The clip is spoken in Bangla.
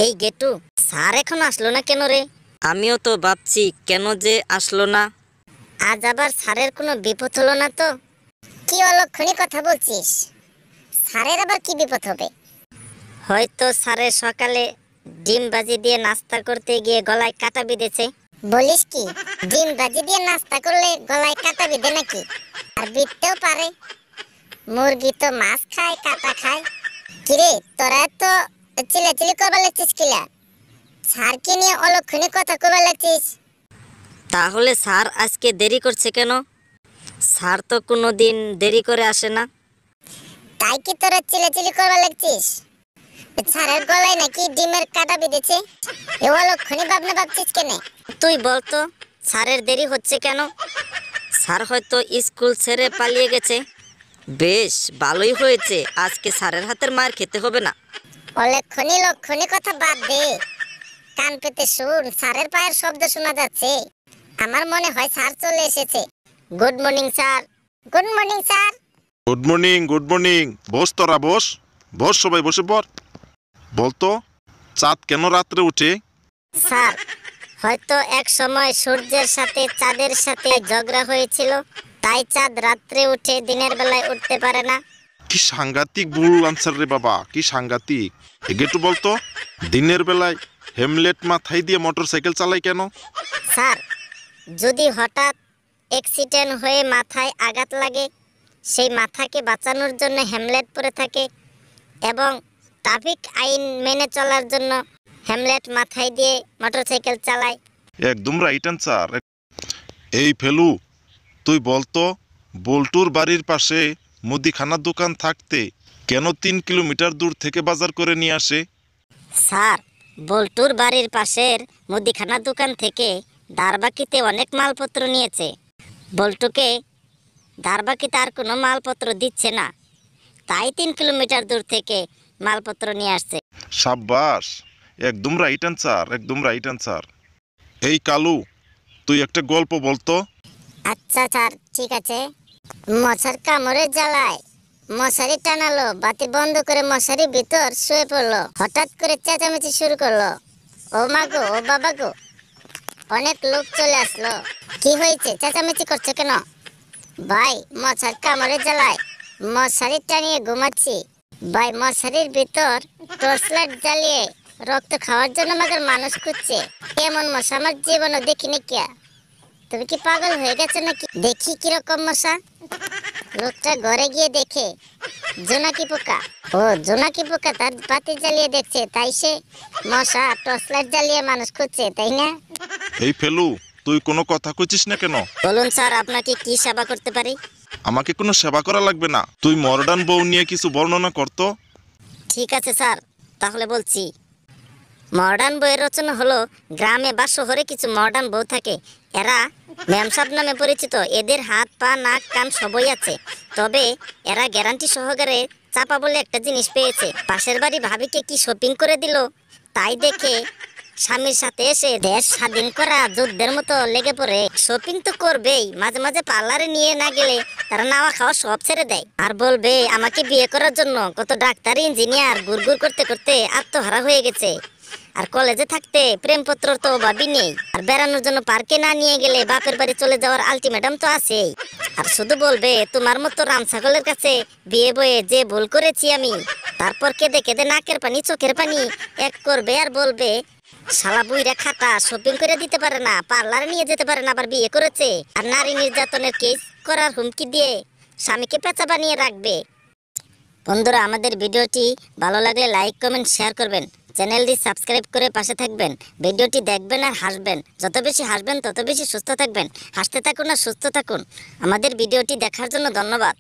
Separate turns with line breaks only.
এই গেটু, স্যার এখন আসলো না কেন রে?
আমিও তো ভাবছি কেন যে আসলো না।
আজ আবার স্যারের কোনো বিপদ হলো না তো? কি অলক্ষণী কথা বলছিস? স্যারের আবার কি বিপদ হবে? হয়তো স্যারের সকালে ডিম ভাজি দিয়ে নাস্তা করতে গিয়ে গলায় কাটা বিঁধেছে। বলিস কি? ডিম ভাজি দিয়ে নাস্তা করলে গলায় কাটা বিঁধে নাকি? আর বিঁধতেও পারে। মুরগি তো মাছ খায়, কাটা খায়। কিরে, তোরা তো চিল্লাচিল্লি করবার লাগছিস কিলা? স্যারকে নিয়ে অলক্ষণী কথা কবার লাগছিস?
তাহলে স্যার আজকে দেরি করছে কেন? স্যার তো কোনো দিন দেরি করে আসে না।
তাই কি তোরা চিল্লাচিল্লি করবার লাগছিস? স্যারের গলায় নাকি ডিমের কাটা বিঁধেছে? এ অলক্ষণী ভাবনা ভাবছিস কেন?
তুই বলতো স্যারের দেরি হচ্ছে কেন? স্যার হয়তো স্কুল ছেড়ে পালিয়ে গেছে। বেশ ভালোই হয়েছে, আজকে স্যারের হাতের মার খেতে হবে না।
অলক্ষণী লক্ষণী কথা বাদ দে, কান পেতে শুন, স্যারের পায়ের শব্দ শোনা যাচ্ছে। আমার মনে হয় স্যার চলে এসেছে। Good morning sir. Good morning sir.
Good morning, good morning. বস তোরা, বস বস, সবাই বসে পড়। বলতো, চাঁদ কেন রাত্রে উঠে?
স্যার, হয়তো এক সময় সূর্যের সাথে চাঁদের সাথে ঝগড়া হয়েছিল, তাই চাঁদ রাত্রে উঠে দিনের বেলায় উঠতে পারে না।
কি সাংঘাতিক ভুল আনসার রে বাবা, কি সাংঘাতিক। একটু বলতো, দিনের বেলায় হেমলেট মাথায় দিয়ে মোটরসাইকেল চালায় কেন?
স্যার, যদি হঠাৎ অ্যাক্সিডেন্ট হয়ে মাথায় আঘাত লাগে, সেই মাথাকে বাঁচানোর জন্য হেমলেট পরে থাকে, এবং ট্রাফিক আইন মেনে চলার জন্য হেমলেট মাথায় দিয়ে মোটরসাইকেল চালায়।
একদম রাইট আনসার। এই ফেলু, তুই বলতো, বল্টুর বাড়ির পাশে মুদিখানার দোকান থাকতে কেন 3 কিলোমিটার দূর থেকে বাজার করে নিয়ে আসে?
স্যার, বল্টুর বাড়ির পাশের মুদিখানার দোকান থেকে ধারবাকিতে অনেক মালপত্র নিয়েছে। বল্টুকে ধারবাকিতে আর কোনো মালপত্র দিচ্ছে না, তাই 3 কিলোমিটার দূর থেকে মালপত্র নিয়ে আসছে।
সাব্বাস, একদম রাইট আনসার, একদম রাইট আনসার। এই কালু, তুই একটা গল্প বলতো।
আচ্ছা স্যার, ঠিক আছে। মশার কামড়ে জ্বালায় মশারি টানালো, বাতি বন্ধ করে মশারির ভিতর শুয়ে পড়লো। হঠাৎ করে চেঁচামেচি শুরু করলো, ও মা গো, ও বাবা গো। অনেক লোক চলে আসলো। কি হয়েছে, চেঁচামেচি করছো কেন? ভাই, মশার কামড়ে জ্বালায় মশারি টানিয়ে ঘুমাচ্ছি। ভাই, মশারির ভিতর টর্চ লাইট জ্বালিয়ে রক্ত খাওয়ার জন্য আমাদের মানুষ খুঁজছে। এমন মশা আমার জীবনে দেখিনি। কিয়া, তুমি কি পাগল হয়ে গেছো নাকি? দেখি কিরকম মশা। লোকটা ঘরে গিয়ে দেখে জোনাকি পোকা। ও, জোনাকি পোকা তার বাতি জ্বালিয়ে দেখছে, তাই সে মশা টর্চ লাইট জ্বালিয়ে মানুষ খুঁজছে, তাই না?
এই ফেলু, তুই কোনো কথা কইছিস না কেন?
বলুন স্যার, আপনাকে কি সেবা করতে পারি?
আমাকে কোনো সেবা করা লাগবে না, তুই মডার্ন বউ নিয়ে কিছু বর্ণনা করতো।
ঠিক আছে স্যার, তাহলে বলছি। মডার্ন বইয়ের রচনা হলো, গ্রামে বা শহরে কিছু মডার্ন বউ থাকে। এরা ম্যামসাব নামে পরিচিত। এদের হাত পা নাক কান সবই আছে, তবে এরা গ্যারান্টি সহকারে চাপা বলে একটা জিনিস পেয়েছে। পাশের বাড়ি ভাবিকে কি শপিং করে দিল, তাই দেখে স্বামীর সাথে এসে দেশ স্বাধীন করা যুদ্ধের মতো লেগে পড়ে। শপিং তো করবেই, মাঝে মাঝে পার্লারে নিয়ে না গেলে তারা নাওয়া খাওয়া সব ছেড়ে দেয়, আর বলবে আমাকে বিয়ে করার জন্য কত ডাক্তার ইঞ্জিনিয়ার গুড়গুড় করতে করতে আত্মহারা হয়ে গেছে। আর কলেজে থাকতে প্রেমপত্র তো ভাবি নেই। আর বেড়ানোর জন্য পার্কে না নিয়ে গেলে বাপের বাড়ি চলে যাওয়ার আলটিমেটাম তো আছেই। আর শুধু বলবে তোমার মতো রাম ছাগলের কাছে বিয়ে বয়ে যে ভুল করেছি আমি। তারপর কেঁদে কেঁদে নাকের পানি চোখের পানি এক করবে আর বলবে শালা বুইরা খাটা, শপিং করে দিতে পারে না, পার্লারে নিয়ে যেতে পারে না, আবার বিয়ে করেছে। আর নারী নির্যাতনের কেস করার হুমকি দিয়ে স্বামীকে পেঁচা বানিয়ে রাখবে। বন্ধুরা, আমাদের ভিডিওটি ভালো লাগলে লাইক কমেন্ট শেয়ার করবেন, চ্যানেলটি সাবস্ক্রাইব করে পাশে থাকবেন। ভিডিওটি দেখবেন আর হাসবেন। যত বেশি হাসবেন তত বেশি সুস্থ থাকবেন। হাসতে থাকুন আর সুস্থ থাকুন। আমাদের ভিডিওটি দেখার জন্য ধন্যবাদ।